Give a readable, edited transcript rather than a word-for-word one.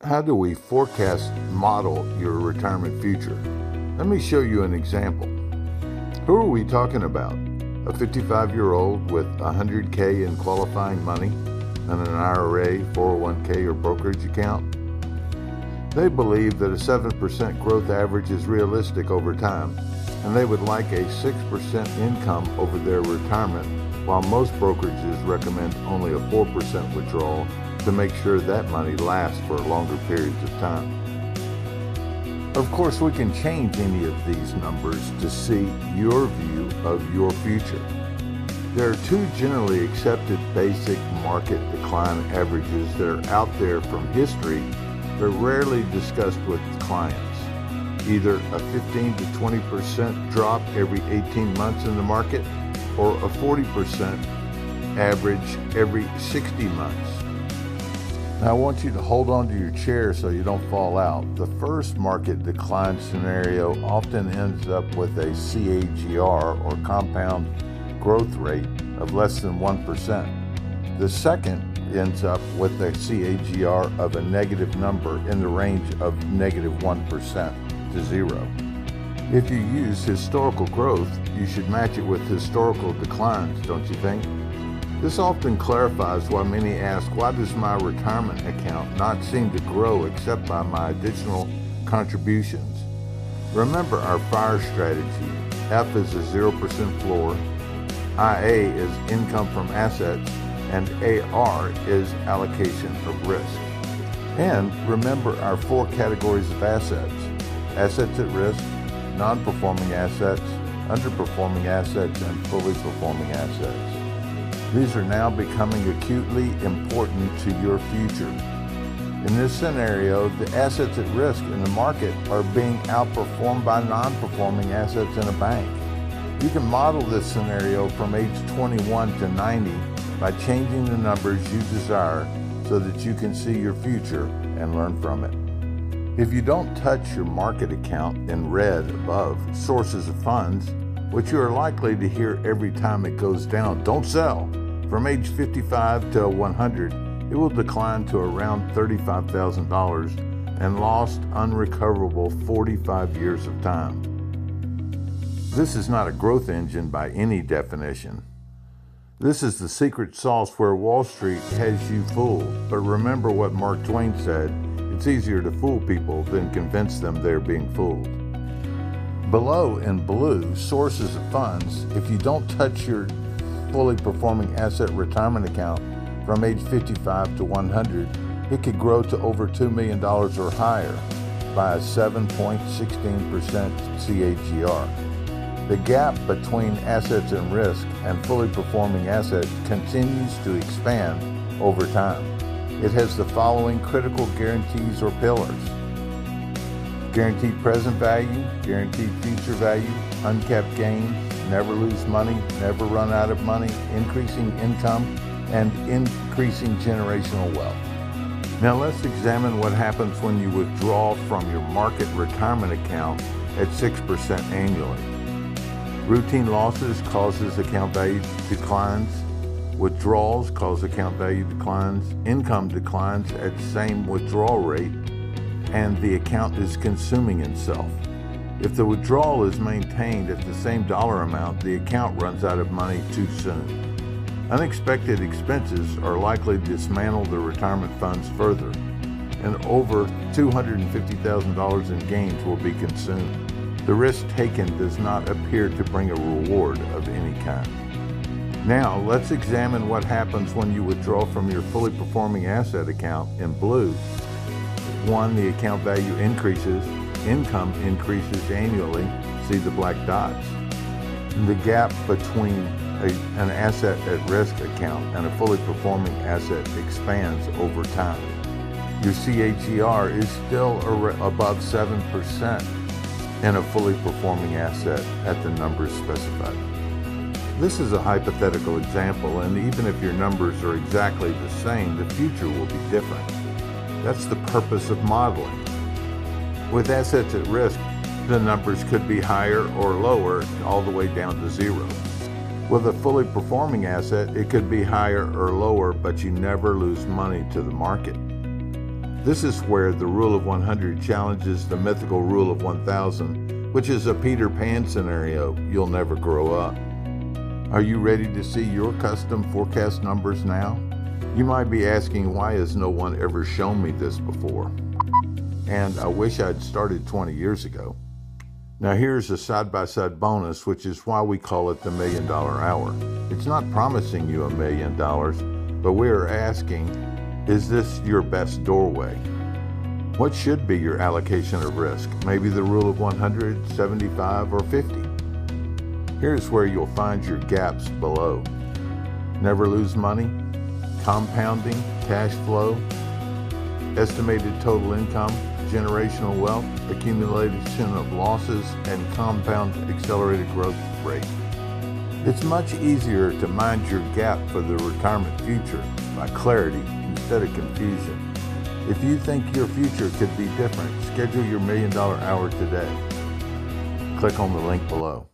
How do we forecast model your retirement future? Let me show you an example. Who are we talking about? A 55-year-old with $100K in qualifying money and an IRA, 401K, or brokerage account? They believe that a 7% growth average is realistic over time, and they would like a 6% income over their retirement, while most brokerages recommend only a 4% withdrawal to make sure that money lasts for longer periods of time. Of course, we can change any of these numbers to see your view of your future. There are two generally accepted basic market decline averages that are out there from history but rarely discussed with clients. Either a 15 to 20% drop every 18 months in the market, or a 40% average every 60 months. Now I want you to hold on to your chair so you don't fall out. The first market decline scenario often ends up with a CAGR, or compound growth rate, of less than 1%. The second ends up with a CAGR of a negative number in the range of negative 1% to 0. If you use historical growth, you should match it with historical declines, don't you think? This often clarifies why many ask, why does my retirement account not seem to grow except by my additional contributions? Remember our FIRE strategy. F is a 0% floor, IA is income from assets, and AR is allocation of risk. And remember our 4 categories of assets: assets at risk, non-performing assets, underperforming assets, and fully performing assets. These are now becoming acutely important to your future. In this scenario, the assets at risk in the market are being outperformed by non-performing assets in a bank. You can model this scenario from age 21 to 90 by changing the numbers you desire so that you can see your future and learn from it. If you don't touch your market account in red above sources of funds, which you are likely to hear every time it goes down, don't sell. From age 55 to 100, it will decline to around $35,000 and lost unrecoverable 45 years of time. This is not a growth engine by any definition. This is the secret sauce where Wall Street has you fooled. But remember what Mark Twain said, it's easier to fool people than convince them they're being fooled. Below in blue, sources of funds, if you don't touch your fully performing asset retirement account from age 55 to 100, it could grow to over $2 million or higher by a 7.16% CAGR. The gap between assets at risk and fully performing assets continues to expand over time. It has the following critical guarantees or pillars: guaranteed present value, guaranteed future value, uncapped gains, never lose money, never run out of money, increasing income, and increasing generational wealth. Now let's examine what happens when you withdraw from your market retirement account at 6% annually. Routine losses causes account value declines. Withdrawals cause account value declines. Income declines at the same withdrawal rate, and the account is consuming itself. If the withdrawal is maintained at the same dollar amount, the account runs out of money too soon. Unexpected expenses are likely to dismantle the retirement funds further, and over $250,000 in gains will be consumed. The risk taken does not appear to bring a reward of any kind. Now, let's examine what happens when you withdraw from your fully performing asset account in blue. 1, the account value increases, income increases annually, see the black dots. The gap between an asset at risk account and a fully performing asset expands over time. Your CAGR is still above 7% in a fully performing asset at the numbers specified. This is a hypothetical example, and even if your numbers are exactly the same, the future will be different. That's the purpose of modeling. With assets at risk, the numbers could be higher or lower, all the way down to 0. With a fully performing asset, it could be higher or lower, but you never lose money to the market. This is where the rule of 100 challenges the mythical rule of 1000, which is a Peter Pan scenario. You'll never grow up. Are you ready to see your custom forecast numbers now? You might be asking, why has no one ever shown me this before? And I wish I'd started 20 years ago. Now here's a side-by-side bonus, which is why we call it the $1 Million Hour. It's not promising you $1 million, but we are asking, is this your best doorway? What should be your allocation of risk? Maybe the rule of 100, 75, or 50? Here's where you'll find your gaps below. Never lose money, compounding, cash flow, estimated total income, generational wealth, accumulation of losses, and compound accelerated growth rate. It's much easier to mind your gap for the retirement future by clarity instead of confusion. If you think your future could be different, schedule your $1 Million Hour today. Click on the link below.